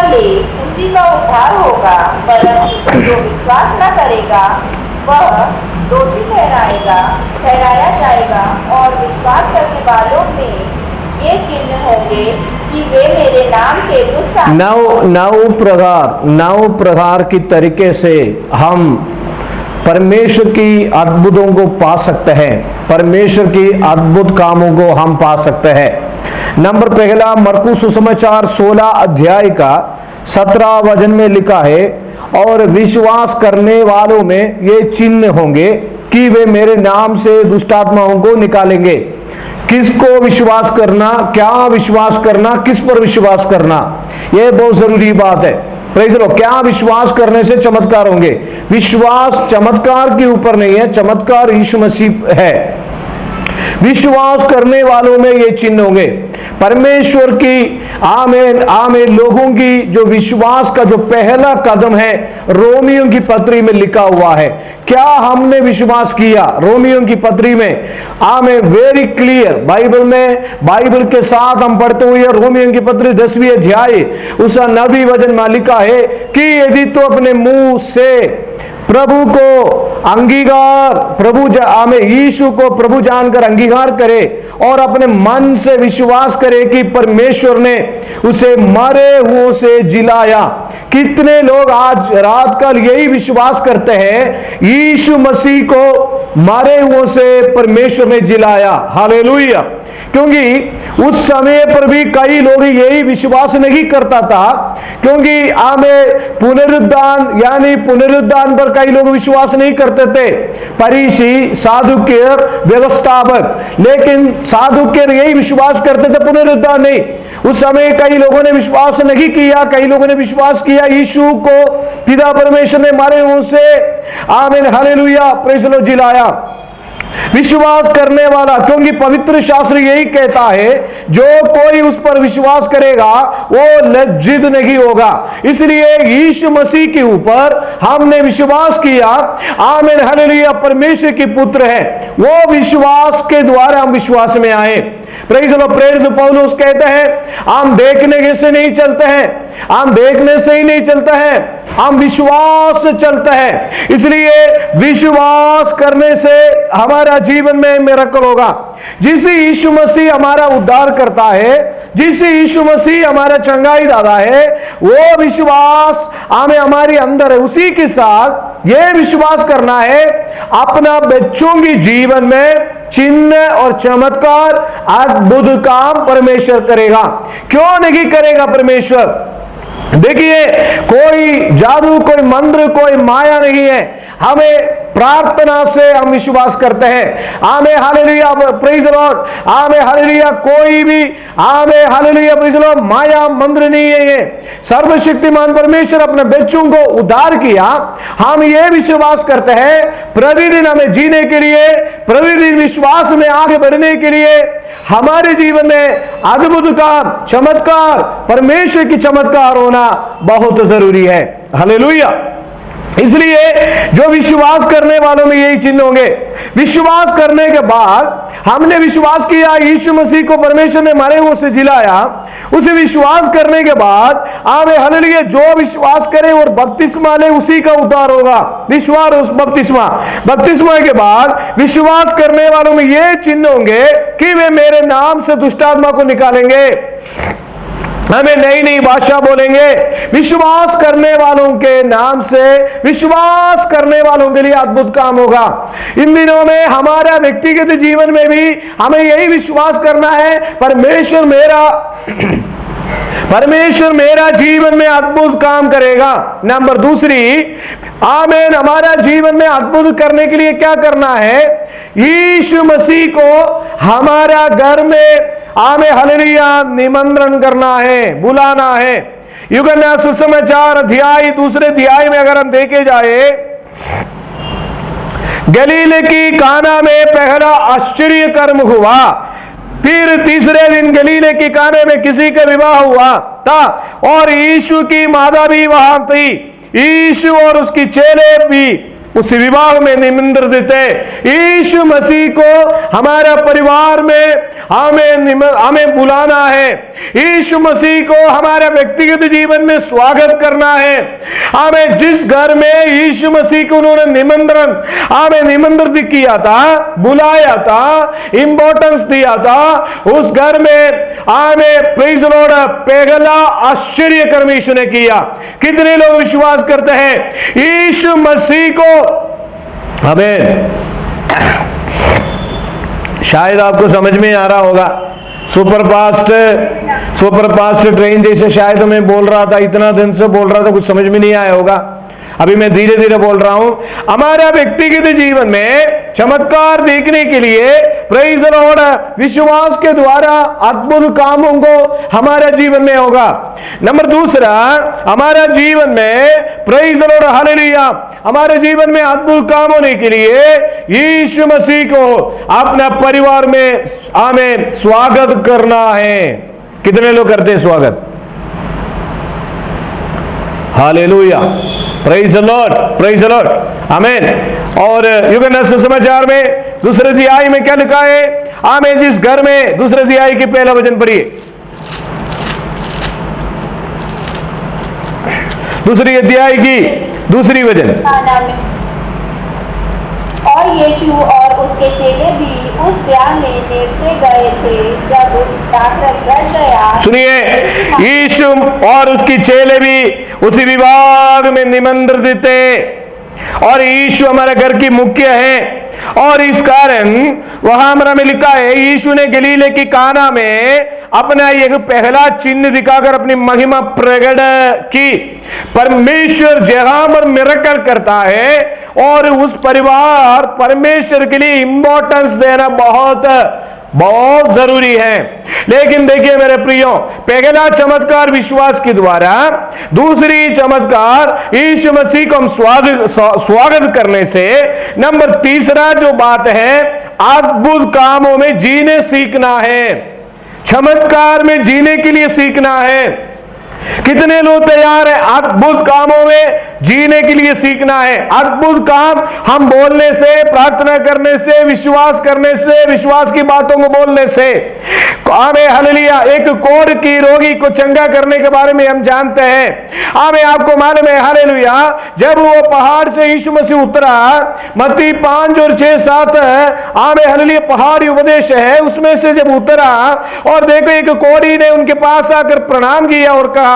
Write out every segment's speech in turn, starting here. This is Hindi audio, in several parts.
ले उसी का उद्धार होगा, परंतु जो विश्वास न करेगा वह दोषी ठहराया जाएगा। और विश्वास करने वालों में ये चिन्ह होंगे कि वे मेरे नाम के दुष्ट नौ प्रकार की तरीके से हम परमेश्वर की अद्भुतों को पा सकते हैं, परमेश्वर की अद्भुत कामों को हम पा सकते हैं। नंबर पहला, मरकुस सुसमाचार 16 अध्याय का 17 वचन में लिखा है, और विश्वास करने वालों में ये चिन्ह होंगे कि वे मेरे नाम से दुष्ट आत्माओं को निकालेंगे। किसको विश्वास करना, क्या विश्वास करना, किस पर विश्वास करना, यह बहुत जरूरी बात है। Praise the Lord. क्या विश्वास करने से चमत्कार होंगे? विश्वास चमत्कार के ऊपर नहीं है, चमत्कार यीशु मसीह है। विश्वास करने वालों में ये चिन्ह होंगे। परमेश्वर की आमीन आमीन लोगों की जो विश्वास का जो पहला कदम है, रोमियों की पत्री में लिखा हुआ है। क्या हमने विश्वास किया? रोमियों की पत्री में आमीन वेरी क्लियर, बाइबल में, बाइबल के साथ हम पढ़ते हुए रोमियों की पत्री 10वीं अध्याय उस 9वीं वचन में लिखा है कि यदि तो अपने मुंह से प्रभु को अंगीकार, यीशु को प्रभु जानकर अंगीकार करे और अपने मन से विश्वास करे कि परमेश्वर ने उसे मरे हुओं से जिलाया। कितने लोग आज रात कल यही विश्वास करते हैं, यीशु मसीह को मरे हुओं से परमेश्वर ने जिलाया। हालेलुया। क्योंकि उस समय पर भी कई लोग यही विश्वास नहीं करता था, क्योंकि पुनरुद्धान यानी पुनरुद्धान पर कई लोग विश्वास नहीं करते थे। फरीसी, सादुक्य, व्यवस्थापक, लेकिन सादुक्य यही विश्वास करते थे, पुनरुद्धान नहीं। उस समय कई लोगों ने विश्वास नहीं किया, कई लोगों ने विश्वास किया यीशु को पिता परमेश्वर ने मरे हुओं से आमीन हालेलुया प्रेज़ द लॉर्ड जिलाया। विश्वास करने वाला, क्योंकि पवित्र शास्त्र यही कहता है जो कोई उस पर विश्वास करेगा वो लज्जित नहीं होगा। इसलिए यीशु मसीह के ऊपर हमने विश्वास किया, आमीन हालेलुया, परमेश्वर के पुत्र है, वो विश्वास के द्वारा हम विश्वास में आए। Praise the Lord. प्रेरित पौलुस कहते हैं हम देखने से नहीं चलते हैं, हम देखने से ही नहीं चलते हैं, हम विश्वास से चलते हैं। इसलिए विश्वास करने से हमारा जीवन में मिरेकल होगा। जिसे यीशु मसीह हमारा उद्धार करता है, जिसे यीशु मसीह हमारा चंगाई दाता है, वो विश्वास हमें हमारे अंदर है। उसी के साथ ये विश्वास करना है अपना बच्चों की जीवन में चिन्ह और चमत्कार अद्भुत काम परमेश्वर करेगा। क्यों नहीं करेगा परमेश्वर? देखिए, कोई जादू, कोई मंत्र, कोई माया नहीं है। हमें प्रार्थना से हम विश्वास करते हैं। आमीन हालेलुया प्रेज़ द लॉर्ड। आमीन हालेलुया। कोई भी आमीन हालेलुया प्रेज़ द लॉर्ड माया मंत्र नहीं है ये। सर्वशक्तिमान परमेश्वर अपने बच्चों को उद्धार किया। हम ये विश्वास करते हैं प्रतिदिन हमें जीने के लिए, प्रतिदिन विश्वास में आगे बढ़ने के लिए हमारे जीवन में अद्भुत काम, चमत्कार, परमेश्वर की चमत्कार होना बहुत जरूरी है। हालेलुया। इसलिए जो विश्वास करने वालों में यही चिन्ह होंगे। विश्वास करने के बाद हमने विश्वास किया यीशु मसीह को परमेश्वर ने मरे हुओं से जिलाया। उसे विश्वास करने के बाद आमीन हालेलुया, जो विश्वास करे और बपतिस्मा ले उसी का उद्धार होगा। विश्वास बपतिस्मा के बाद विश्वास करने वालों में ये चिन्ह होंगे कि वे मेरे नाम से दुष्ट आत्मा को निकालेंगे, हमें नई नई भाषा बोलेंगे। विश्वास करने वालों के नाम से, विश्वास करने वालों के लिए अद्भुत काम होगा। इन दिनों में हमारा व्यक्तिगत जीवन में भी हमें यही विश्वास करना है, परमेश्वर मेरा जीवन में अद्भुत काम करेगा। नंबर दूसरी, आमीन, हमारा जीवन में अद्भुत करने के लिए क्या करना है? यीशु मसीह को हमारा घर में आमीन हालेलुया निमंत्रण करना है, बुलाना है। यूहन्ना सुसमाचार अध्याय 2 अध्याय में अगर हम देखे जाए, गलील की काना में पहला आश्चर्य कर्म हुआ। फिर तीसरे दिन गलीले की काने में किसी का विवाह हुआ था और यीशु की माता भी वहां थी। यीशु और उसकी चेले भी उस विवाह में निमंत्रित थे। यीशु मसीह को हमारा परिवार में हमें बुलाना है, यीशु मसीह को हमारे व्यक्तिगत जीवन में स्वागत करना है। हमें जिस घर में यीशु मसीह को उन्होंने निमंत्रित किया था, बुलाया था, इंपॉर्टेंस दिया था, उस घर में हमें प्रेज द लॉर्ड पहला आश्चर्य कर्म यीशु ने किया। कितने लोग विश्वास करते हैं यीशु मसीह को? हमें शायद आपको समझ में आ रहा होगा, सुपर फास्ट ट्रेन जैसे शायद मैं बोल रहा था, इतना दिन से बोल रहा था, कुछ समझ में नहीं आया होगा। अभी मैं धीरे धीरे बोल रहा हूं। हमारा व्यक्तिगत जीवन में चमत्कार देखने के लिए प्रेज द लॉर्ड विश्वास के द्वारा अद्भुत कामों को हमारा जीवन में होगा। नंबर दूसरा, हमारा जीवन में प्रेज द लॉर्ड हालेलुया, हमारे जीवन में अद्भुत काम होने के लिए यीशु मसीह को अपना परिवार में हमें स्वागत करना है। कितने लोग करते हैं स्वागत? Hallelujah, praise the Lord, praise the Lord, आमीन। और यूहन्ना सुसमाचार में दूसरे अध्याय में क्या लिखा है? आमीन। जिस घर में, दूसरे अध्याय के पहला वचन पढ़िए, दूसरी अध्याय की दूसरी वचन। और यीशु और उसके चेले भी उस ब्याह में नेवते गए थे। जब डाकर गढ़ गया, सुनिए, यीशु और उसकी चेले भी उसी विभाग में निमंत्रित थे, और यीशु हमारे घर की मुख्य है। और इस कारण वहां हमारा में लिखा है, यीशु ने गलीले की काना में अपना एक पहला चिन्ह दिखाकर अपनी महिमा प्रकट की। परमेश्वर जहां पर मिरेकल करता है और उस परिवार परमेश्वर के लिए इंपॉर्टेंस देना बहुत जरूरी है। लेकिन देखिए मेरे प्रियो, पहला चमत्कार विश्वास के द्वारा, दूसरी चमत्कार यीशु मसीह को हम स्वागत करने से, नंबर तीसरा जो बात है, अद्भुत कामों में जीने सीखना है। चमत्कार में जीने के लिए सीखना है। कितने लोग तैयार है अद्भुत कामों में जीने के लिए सीखना है? अद्भुत काम हम बोलने से, प्रार्थना करने से, विश्वास करने से, विश्वास की बातों को बोलने से। आमीन, हालेलुया। एक कोढ़ की रोगी को चंगा करने के बारे में हम जानते हैं। आमीन, आपको मालूम है, हालेलुया, जब वो पहाड़ से यीशु मसीह उतरा, मत्ती 5 और 6, 7, आमीन, हालेलुया, पहाड़ी उपदेश है, उसमें से जब उतरा और देखो एक कोढ़ी ने उनके पास आकर प्रणाम किया और कहा,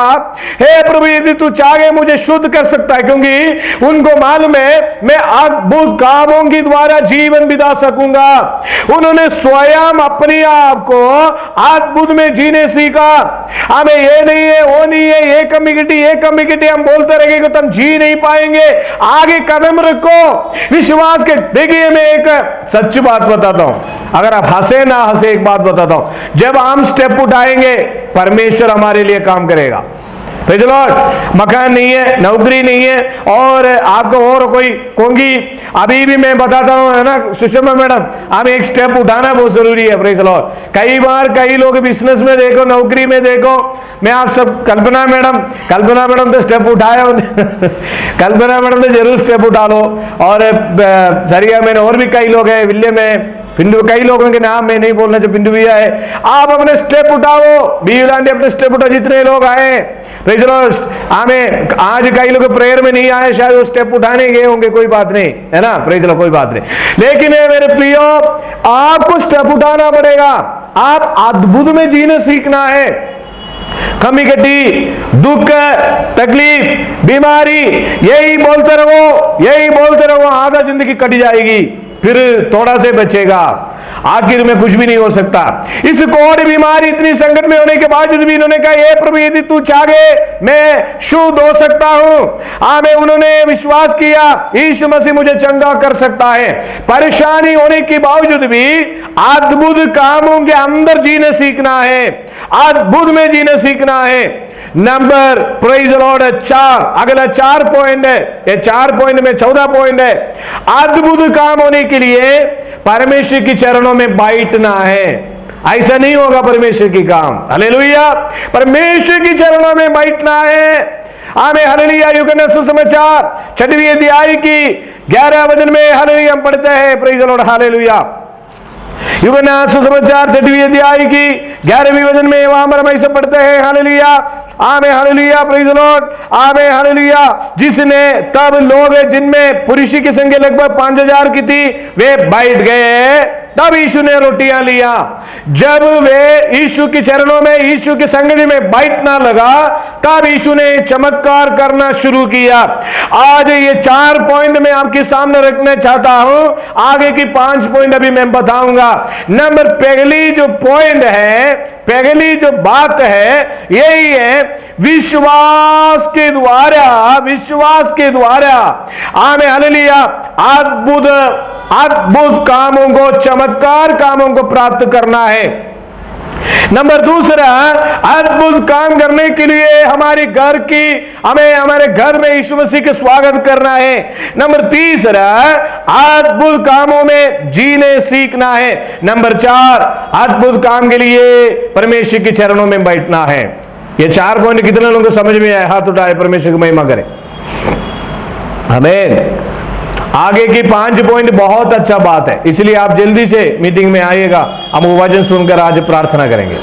हे प्रभु, यदि तू चाहे मुझे शुद्ध कर सकता है, क्योंकि उनको मालूम है मैं अद्भुत कामों के द्वारा जीवन बिता सकूंगा। उन्होंने स्वयं अपने आप को अद्भुत में जीने सीखा। हमें ये नहीं है, वो नहीं है, ये कमिटी हम बोलते रहेंगे तो हम जी नहीं पाएंगे। आगे कदम रखो विश्वास के। देखिए, मैं एक सच्ची बात बताता हूं, अगर आप हंसे ना हंसे, एक बात बताता हूं, जब हम स्टेप उठाएंगे परमेश्वर हमारे लिए काम करेगा। Praise the Lord. मकान नहीं है, नौकरी नहीं है, और आपको और कोई कोंगी, अभी भी मैं बताता हूं, है ना सुषमा मैडम, हम एक स्टेप उठाना बहुत जरूरी है। Praise the Lord. कई बार कई लोग बिजनेस में देखो, नौकरी में देखो, मैं आप सब, कल्पना मैडम तो स्टेप उठाया कल्पना मैडम तो जरूर स्टेप उठा लो। और सरिया में और भी कई लोग हैं, विल्ले में, पिंडू, कई लोगों के नाम मैं नहीं बोलना, जो पिंडू भैया है, आप अपने स्टेप उठाओ, बीलांडी अपने स्टेप उठाओ, जितने लोग आए। Praise the Lord. हमें आज कई लोग प्रेयर में नहीं आए, शायद वो स्टेप उठाने गए होंगे, कोई बात नहीं, है ना, प्रेज़ द लॉर्ड, कोई बात नहीं। लेकिन मेरे प्रियो, आपको स्टेप उठाना पड़ेगा। आप अद्भुत में जीना सीखना है। कमी कटी, दुख, तकलीफ, बीमारी, यही बोलते रहो, आधा जिंदगी कट जाएगी, फिर थोड़ा से बचेगा, आखिर में कुछ भी नहीं हो सकता। इस कोढ़ बीमारी इतनी संकट में होने के बावजूद भी इन्होंने कहा, हे प्रभु, यदि तू चाहे मैं शुद्ध हो सकता हूं। आमीन। उन्होंने विश्वास किया यीशु मसीह मुझे चंगा कर सकता है। परेशानी होने के बावजूद भी अद्भुत कामों के अंदर जीने सीखना है, अद्भुत में जीने सीखना है। नंबर, प्रेज़ द लॉर्ड, 4, अगला 4 पॉइंट है, ये 4 पॉइंट में 14 पॉइंट है। अद्भुत काम होने के लिए परमेश्वर के चरणों में बैठना है। ऐसा नहीं होगा परमेश्वर की काम, हालेलुया, परमेश्वर के चरणों में बैठना है। आमीन, हालेलुया। यूहन्ना सुसमाचार 6वीं अध्याय की 11 वचन में हालेलुया हम पढ़ते हैं, प्रेज़ द लॉर्ड, हालेलुया। यूहन्ना सुसमाचार 6वें अध्याय की 11वीं वचन में वहां पर हम ऐसे पढ़ते हैं, हालेलुया, आमीन, हालेलुया, प्रेज़ द लॉर्ड, आमीन, हालेलुया। जिसने तब लोग जिनमें पुरुष की संख्या लगभग 5000 की थी, वे बैठ गए। तब यीशु ने रोटियां लिया। जब वे यीशु के चरणों में, यीशु की संगति में बैठना लगा, तब यीशु ने चमत्कार करना शुरू किया। आज ये 4 पॉइंट मैं आपके सामने रखना चाहता हूं, आगे की 5 पॉइंट अभी मैं बताऊंगा। नंबर पहली जो पॉइंट है, पहली जो बात है, यही है विश्वास के द्वारा, विश्वास के द्वारा आमीन, हालेलुया, अद्भुत कामों को, चमत्कार कामों को प्राप्त करना है। नंबर दूसरा, अद्भुत काम करने के लिए हमारे घर में यीशु मसीह का स्वागत करना है। नंबर तीसरा, अद्भुत कामों में जीने सीखना है। नंबर 4, अद्भुत काम के लिए परमेश्वर के चरणों में बैठना है। ये 4 पॉइंट कितने लोगों को समझ में आए? हाथ उठाए, परमेश्वर की महिमा करें। आमीन। आगे की 5 पॉइंट बहुत अच्छा बात है, इसलिए आप जल्दी से मीटिंग में आइएगा। हम वो वचन सुनकर आज प्रार्थना करेंगे।